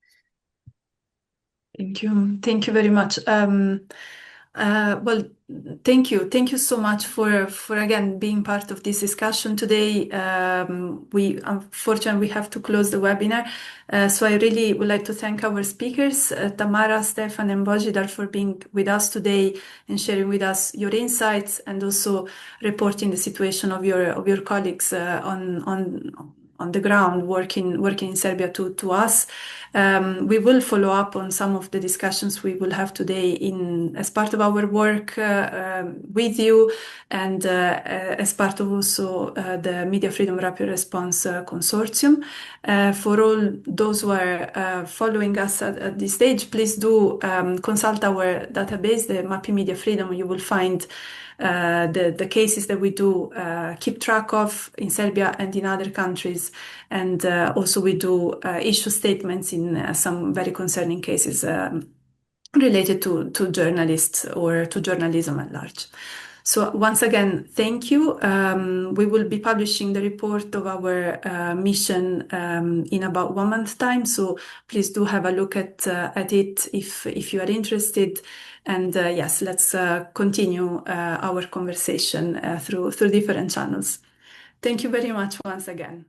Thank you. Thank you very much. Well, thank you. Thank you so much for again being part of this discussion today. We unfortunately have to close the webinar. So I really would like to thank our speakers, Tamara, Stefan, and Božidar, for being with us today and sharing with us your insights and also reporting the situation of your colleagues on the ground working in Serbia to us. We will follow up on some of the discussions we will have today as part of our work with you and as part of also the Media Freedom Rapid Response Consortium. For all those who are following us at this stage, please do consult our database, the Mapping Media Freedom. You will find the cases that we do keep track of in Serbia and in other countries. And also we do issue statements in some very concerning cases related to journalists or to journalism at large. So once again, thank you. We will be publishing the report of our mission in about 1 month's time. So please do have a look at it if you are interested. And yes, let's continue our conversation through different channels. Thank you very much once again.